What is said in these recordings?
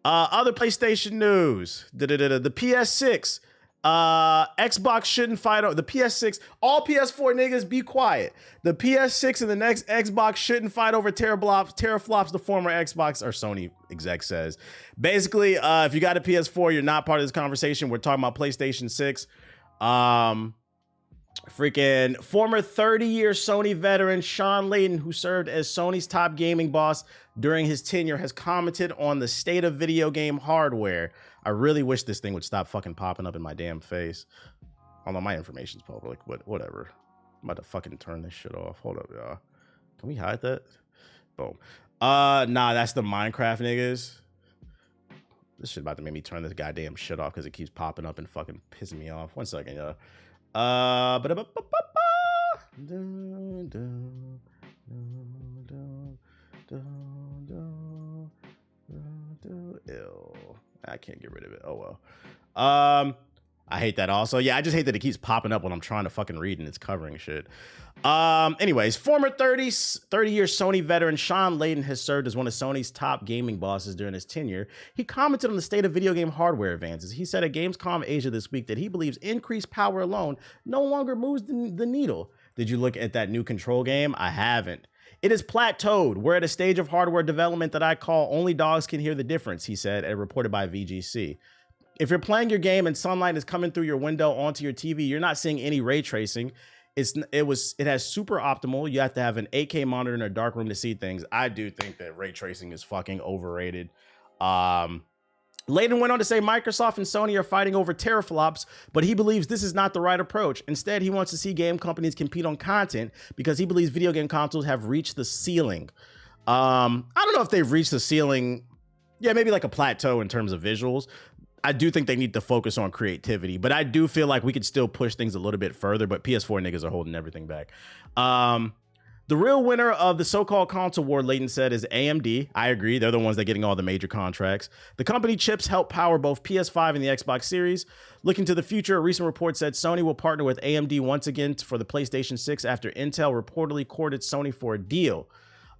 Other PlayStation news. The PS6. Xbox shouldn't fight over the PS6. All PS4 niggas be quiet. The PS6 and the next Xbox shouldn't fight over teraflops, the former Xbox or Sony exec says. Basically, if you got a PS4, you're not part of this conversation. We're talking about PlayStation 6. Freaking former 30-year Sony veteran Shawn Layden, who served as Sony's top gaming boss during his tenure, has commented on the state of video game hardware. I really wish this thing would stop fucking popping up in my damn face. Although my information's public, but whatever. I'm about to fucking turn this shit off. Hold up, y'all. Can we hide that? Boom. Nah, that's the Minecraft niggas. This shit about to make me turn this goddamn shit off because it keeps popping up and fucking pissing me off. 1 second, y'all. Ew. I can't get rid of it. Oh well. I hate that also. Yeah, I just hate that it keeps popping up when I'm trying to fucking read and it's covering shit. Anyways, former 30-year Sony veteran Shawn Layden has served as one of Sony's top gaming bosses during his tenure. He commented on the state of video game hardware advances. He said at Gamescom Asia this week that he believes increased power alone no longer moves the needle. Did you look at that new Control game? I haven't. It has plateaued. We're at a stage of hardware development that I call only dogs can hear the difference, he said, and reported by VGC. If you're playing your game and sunlight is coming through your window onto your TV, you're not seeing any ray tracing. It has super optimal. You have to have an 8K monitor in a dark room to see things. I do think that ray tracing is fucking overrated. Layden went on to say Microsoft and Sony are fighting over teraflops, but he believes this is not the right approach. Instead, he wants to see game companies compete on content because he believes video game consoles have reached the ceiling. I don't know if they've reached the ceiling. Yeah, maybe like a plateau in terms of visuals. I do think they need to focus on creativity, but I do feel like we could still push things a little bit further, but PS4 niggas are holding everything back. The real winner of the so-called console war, Layden said, is AMD. I agree. They're the ones that are getting all the major contracts. The company chips help power both PS5 and the Xbox Series. Looking to the future, a recent report said Sony will partner with AMD once again for the PlayStation 6 after Intel reportedly courted Sony for a deal.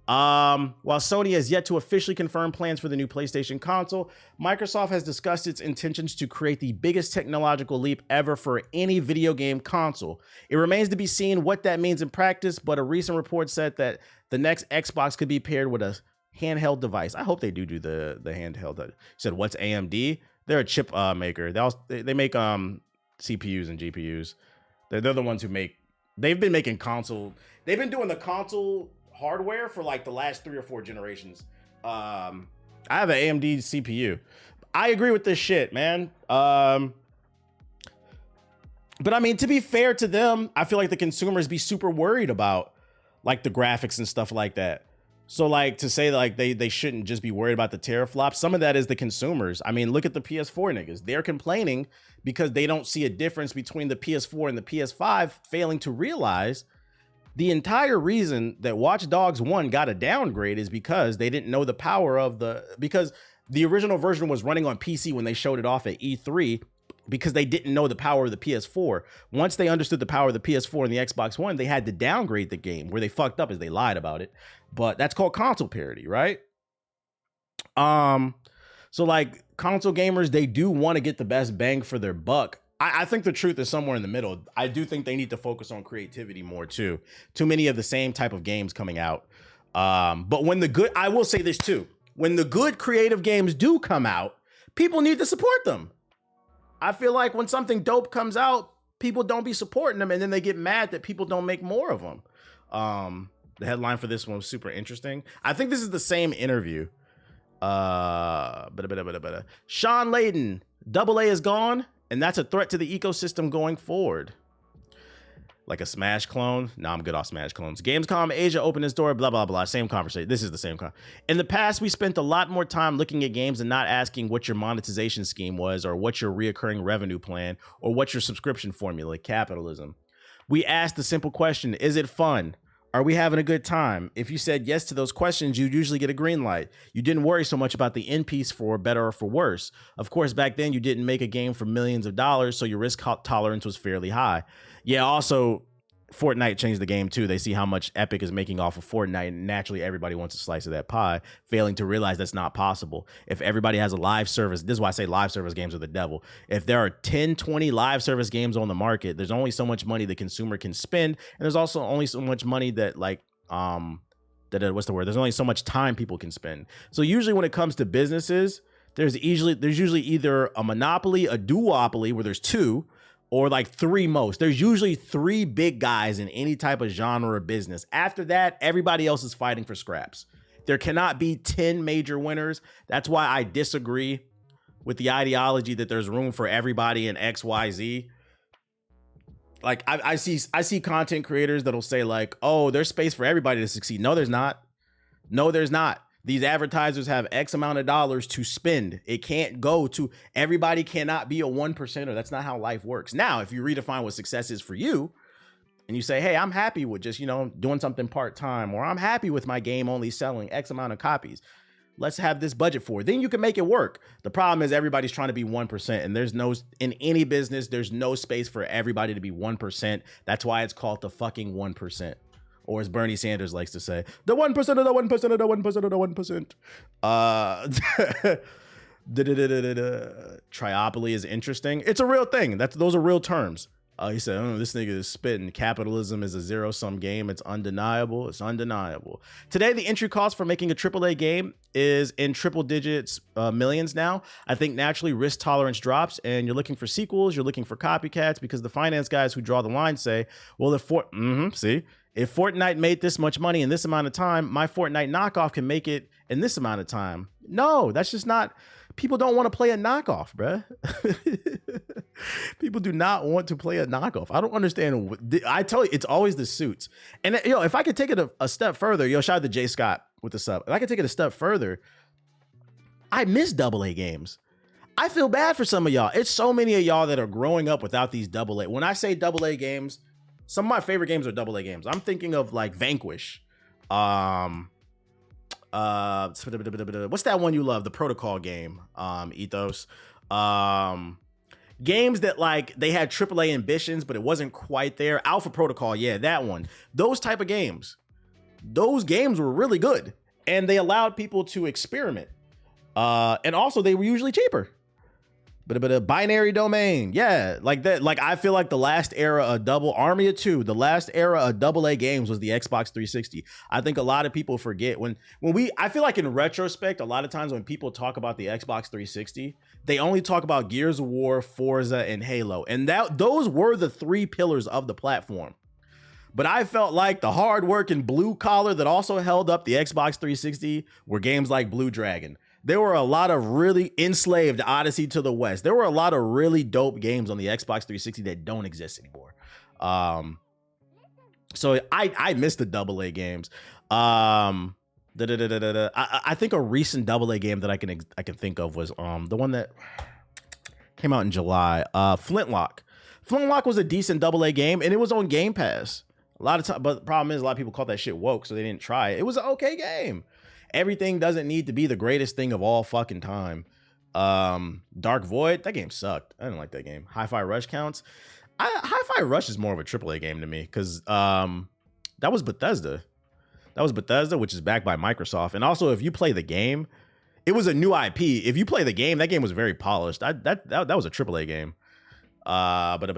While Sony has yet to officially confirm plans for the new PlayStation console, Microsoft has discussed its intentions to create the biggest technological leap ever for any video game console. It remains to be seen what that means in practice, but a recent report said that the next Xbox could be paired with a handheld device. I hope they do the handheld. You said, what's AMD? They're a chip maker. They make CPUs and GPUs. They're the ones who make. They've been making console. They've been doing the console hardware for like the last 3 or 4 generations. I have an AMD CPU. I agree with this shit, man. But I mean, to be fair to them, I feel like the consumers be super worried about like the graphics and stuff like that. So like to say like they shouldn't just be worried about the teraflops. Some of that is the consumers. I mean, look at the PS4 niggas. They're complaining because they don't see a difference between the PS4 and the PS5, failing to realize the entire reason that Watch Dogs 1 got a downgrade is because they didn't know the power of because the original version was running on PC when they showed it off at E3 because they didn't know the power of the PS4. Once they understood the power of the PS4 and the Xbox One, they had to downgrade the game. Where they fucked up is they lied about it. But that's called console parity, right? So like console gamers, they do want to get the best bang for their buck. I think the truth is somewhere in the middle. I do think they need to focus on creativity more too. Too many of the same type of games coming out. But when I will say this too, when the good creative games do come out, people need to support them. I feel like when something dope comes out, people don't be supporting them and then they get mad that people don't make more of them. The headline for this one was super interesting. I think this is the same interview. Shawn Layden, AA is gone. And that's a threat to the ecosystem going forward. Like a Smash clone? No, I'm good off Smash clones. Gamescom Asia opened its door, blah, blah, blah. Same conversation. This is the same conversation. In the past, we spent a lot more time looking at games and not asking what your monetization scheme was or what your reoccurring revenue plan or what your subscription formula, capitalism. We asked the simple question, is it fun? Are we having a good time? If you said yes to those questions, you usually get a green light. You didn't worry so much about the end piece for better or for worse. Of course, back then you didn't make a game for millions of dollars, so your risk tolerance was fairly high. Yeah, also, Fortnite changed the game too. They see how much Epic is making off of Fortnite, and naturally everybody wants a slice of that pie, failing to realize that's not possible. If everybody has a live service, this is why I say live service games are the devil. If there are 10, 20 live service games on the market, there's only so much money the consumer can spend, and there's also only so much money that what's the word? There's only so much time people can spend. So usually when it comes to businesses, there's usually either a monopoly, a duopoly where there's two, or like three most. There's usually three big guys in any type of genre of business. After that, everybody else is fighting for scraps. There cannot be 10 major winners. That's why I disagree with the ideology that there's room for everybody in XYZ. Like I see content creators that'll say like, oh, there's space for everybody to succeed. No, there's not. No, there's not. These advertisers have X amount of dollars to spend. It can't go to everybody, cannot be a 1%er. That's not how life works. Now, if you redefine what success is for you and you say, hey, I'm happy with just, doing something part-time, or I'm happy with my game only selling X amount of copies. Let's have this budget for it. Then you can make it work. The problem is everybody's trying to be 1%, and in any business, there's no space for everybody to be 1%. That's why it's called the fucking 1%. Or as Bernie Sanders likes to say, the 1% of the 1% of the 1% of the 1%. Triopoly is interesting. It's a real thing. Those are real terms. He said, oh, this nigga is spitting. Capitalism is a zero-sum game. It's undeniable. It's undeniable. Today, the entry cost for making a AAA game is in triple digits, millions now. I think naturally risk tolerance drops, and you're looking for sequels. You're looking for copycats, because the finance guys who draw the line say, well, if Fortnite made this much money in this amount of time, my Fortnite knockoff can make it in this amount of time. No, that's just not. People don't want to play a knockoff, bruh. People do not want to play a knockoff. I don't understand. I tell you, it's always the suits. And if I could take it a step further, shout out to Jay Scott with the sub. If I could take it a step further, I miss AA games. I feel bad for some of y'all. It's so many of y'all that are growing up without these AA. When I say AA games, some of my favorite games are AA games. I'm thinking of like Vanquish. What's that one you love? The Protocol game, Ethos. Games that like they had AAA ambitions, but it wasn't quite there. Alpha Protocol, yeah, that one. Those type of games. Those games were really good, and they allowed people to experiment. And also they were usually cheaper. But a binary domain, yeah, like that. Like I feel like the last era of Army of Two, the last era of AA games was the Xbox 360. I think a lot of people forget I feel like in retrospect, a lot of times when people talk about the Xbox 360, they only talk about Gears of War, Forza, and Halo, and those were the three pillars of the platform. But I felt like the hard-working blue collar that also held up the Xbox 360 were games like Blue Dragon. There were a lot of really enslaved Odyssey to the West. There were a lot of really dope games on the Xbox 360 that don't exist anymore. So I miss the AA games. I think a recent AA game that I can think of was the one that came out in July. Flintlock. Flintlock was a decent AA game, and it was on Game Pass. A lot of time, but the problem is a lot of people call that shit woke, so they didn't try it. It was an okay game. Everything doesn't need to be the greatest thing of all fucking time. Dark Void, that game sucked. I didn't like that game. Hi-Fi Rush counts. Hi-Fi Rush is more of a AAA game to me, because that was Bethesda. That was Bethesda, which is backed by Microsoft. And also, if you play the game, it was a new IP. If you play the game, that game was very polished. That was a AAA game. But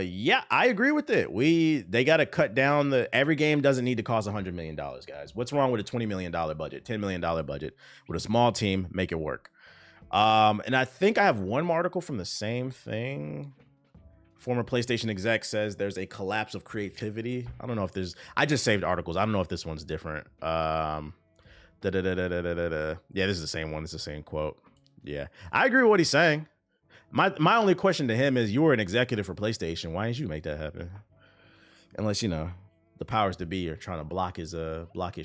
yeah, I agree with it. They got to cut down every game doesn't need to cost $100 million, guys. What's wrong with a $20 million budget, $10 million budget with a small team? Make it work. And I think I have one more article from the same thing. Former PlayStation exec says there's a collapse of creativity. I don't know if I just saved articles. I don't know if this one's different. Yeah, this is the same one. It's the same quote. Yeah, I agree with what he's saying. My only question to him is, you were an executive for PlayStation. Why didn't you make that happen? Unless, the powers to be are trying to block his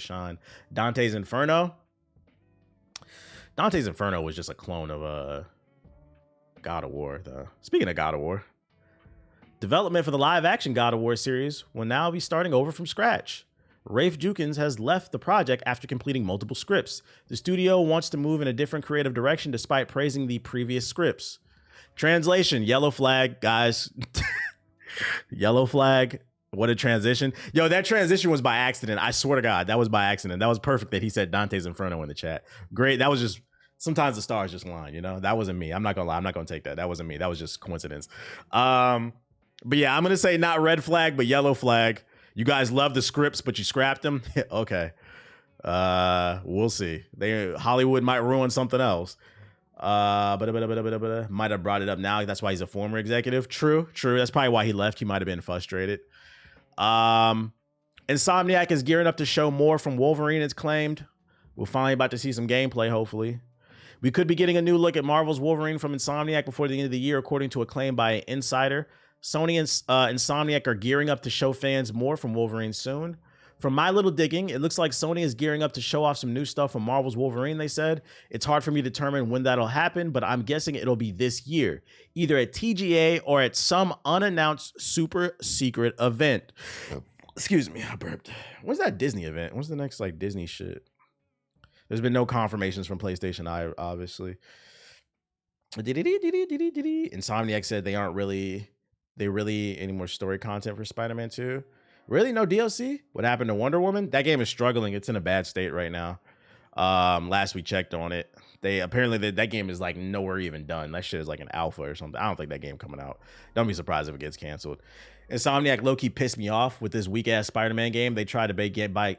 shine. Dante's Inferno. Dante's Inferno was just a clone of God of War, though. Speaking of God of War, development for the live-action God of War series will now be starting over from scratch. Rafe Jukins has left the project after completing multiple scripts. The studio wants to move in a different creative direction despite praising the previous scripts. Translation, yellow flag, guys. Yellow flag. What a transition. Yo, that transition was by accident. I swear to God, that was by accident. That was perfect that he said Dante's Inferno in the chat. Great. That was just, sometimes the stars just line, you know? That wasn't me. I'm not gonna lie. I'm not gonna take that. That wasn't me. That was just coincidence. But yeah, I'm gonna say not red flag, but yellow flag. You guys love the scripts, but you scrapped them. Okay. We'll see. Hollywood might ruin something else. Might have brought it up now. That's why he's a former executive. True. That's probably why he left. He might have been frustrated. Insomniac is gearing up to show more from Wolverine, it's claimed. We're finally about to see some gameplay, hopefully. We could be getting a new look at Marvel's Wolverine from Insomniac before the end of the year, according to a claim by an insider. Sony and Insomniac are gearing up to show fans more from Wolverine soon. From my little digging, it looks like Sony is gearing up to show off some new stuff from Marvel's Wolverine, they said. It's hard for me to determine when that'll happen, but I'm guessing it'll be this year, either at TGA or at some unannounced super secret event. Excuse me, I burped. When's that Disney event? When's the next like Disney shit? There's been no confirmations from PlayStation, obviously. Insomniac said they really any more story content for Spider-Man 2. Really? No DLC? What happened to Wonder Woman? That game is struggling. It's in a bad state right now. Last we checked on it. They apparently that game is like nowhere even done. That shit is like an alpha or something. I don't think that game coming out. Don't be surprised if it gets canceled. Insomniac low-key pissed me off with this weak-ass Spider-Man game. They tried to get by.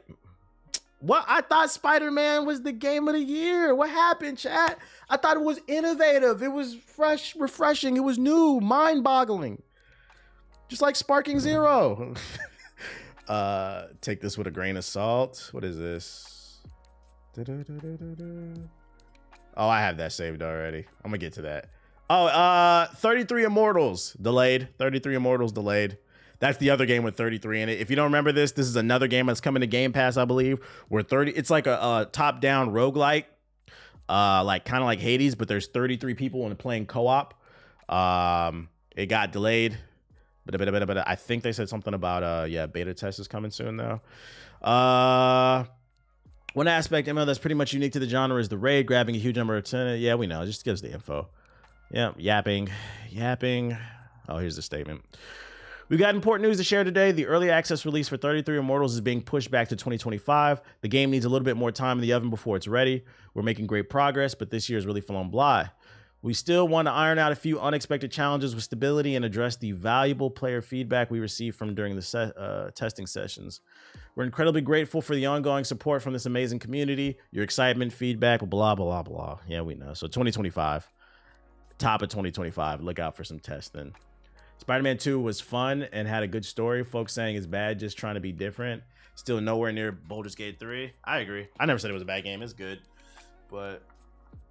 What? I thought Spider-Man was the game of the year. What happened, chat? I thought it was innovative. It was fresh, refreshing. It was new, mind-boggling. Just like Sparking Zero. Take this with a grain of salt. What is this? Oh, I have that saved already. I'm gonna get to that. Oh, 33 Immortals delayed. 33 Immortals delayed. That's the other game with 33 in it. If you don't remember this is another game that's coming to Game Pass, I believe. Where it's like a top-down roguelike, like kind of like Hades, but there's 33 people and playing co-op. It got delayed. But I think they said something about beta test is coming soon though. One aspect, ML, that's pretty much unique to the genre is the raid, grabbing a huge number of tenants. Yeah, we know. Just give us the info. Yeah, yapping. Oh, here's the statement. We got important news to share today. The early access release for 33 Immortals is being pushed back to 2025. The game needs a little bit more time in the oven before it's ready. We're making great progress, but this year is really flown by. We still want to iron out a few unexpected challenges with stability and address the valuable player feedback we received from during the testing sessions. We're incredibly grateful for the ongoing support from this amazing community, your excitement, feedback, blah, blah, blah. Yeah, we know. So 2025, top of 2025, look out for some testing. Spider-Man 2 was fun and had a good story. Folks saying it's bad, just trying to be different. Still nowhere near Baldur's Gate 3. I agree. I never said it was a bad game. It's good. But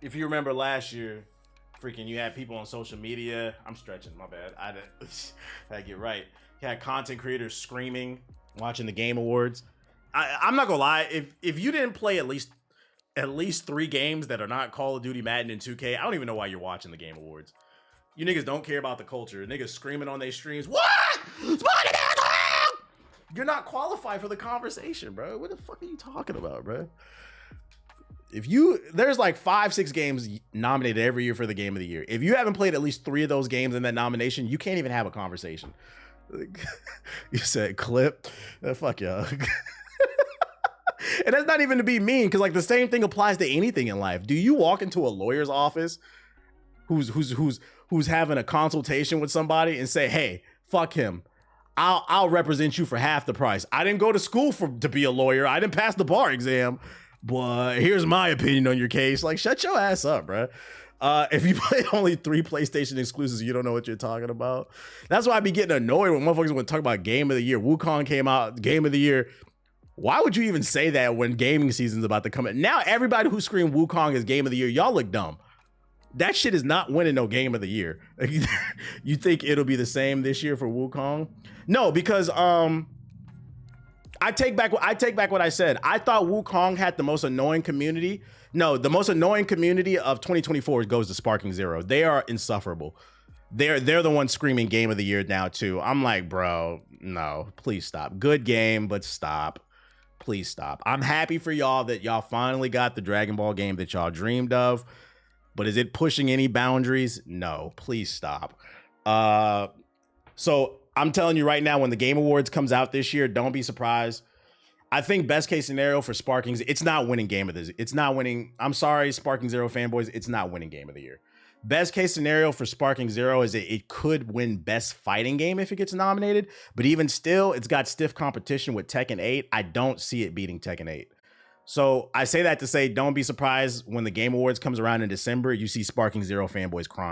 if you remember last year, freaking you had people on social media. I'm stretching, my bad. I had to get right. You had content creators screaming, watching the Game Awards. I'm not gonna lie. If you didn't play at least 3 games that are not Call of Duty, Madden, and 2K, I don't even know why you're watching the Game Awards. You niggas don't care about the culture. Niggas screaming on their streams. What? You're not qualified for the conversation, bro. What the fuck are you talking about, bro? There's like 5-6 games nominated every year for the game of the year. If you haven't played at least 3 of those games in that nomination, you can't even have a conversation. You said clip. Fuck y'all. And that's not even to be mean, because like the same thing applies to anything in life. Do you walk into a lawyer's office who's having a consultation with somebody and say, hey, fuck him. I'll represent you for half the price. I didn't go to school to be a lawyer. I didn't pass the bar exam. But here's my opinion on your case. Like, shut your ass up, bro. If you play only 3 PlayStation exclusives, you don't know what you're talking about. That's why I be getting annoyed when motherfuckers want to talk about game of the year. Wukong came out, game of the year. Why would you even say that when gaming season's about to come in? Now everybody who screamed Wukong is game of the year, y'all look dumb. That shit is not winning no game of the year. You think it'll be the same this year for Wukong? No, because I take back what I said. I thought Wukong had the most annoying community. No, the most annoying community of 2024 goes to Sparking Zero. They are insufferable. They're the ones screaming game of the year now too. I'm like, bro, no, please stop. Good game, but stop. Please stop. I'm happy for y'all that y'all finally got the Dragon Ball game that y'all dreamed of. But is it pushing any boundaries? No, please stop. So I'm telling you right now, when the Game Awards comes out this year, don't be surprised. I think best case scenario for Sparking, it's not winning game of this. It's not winning. I'm sorry, Sparking Zero fanboys. It's not winning game of the year. Best case scenario for Sparking Zero is it could win best fighting game if it gets nominated. But even still, it's got stiff competition with Tekken 8. I don't see it beating Tekken 8. So I say that to say, don't be surprised when the Game Awards comes around in December, you see Sparking Zero fanboys crying.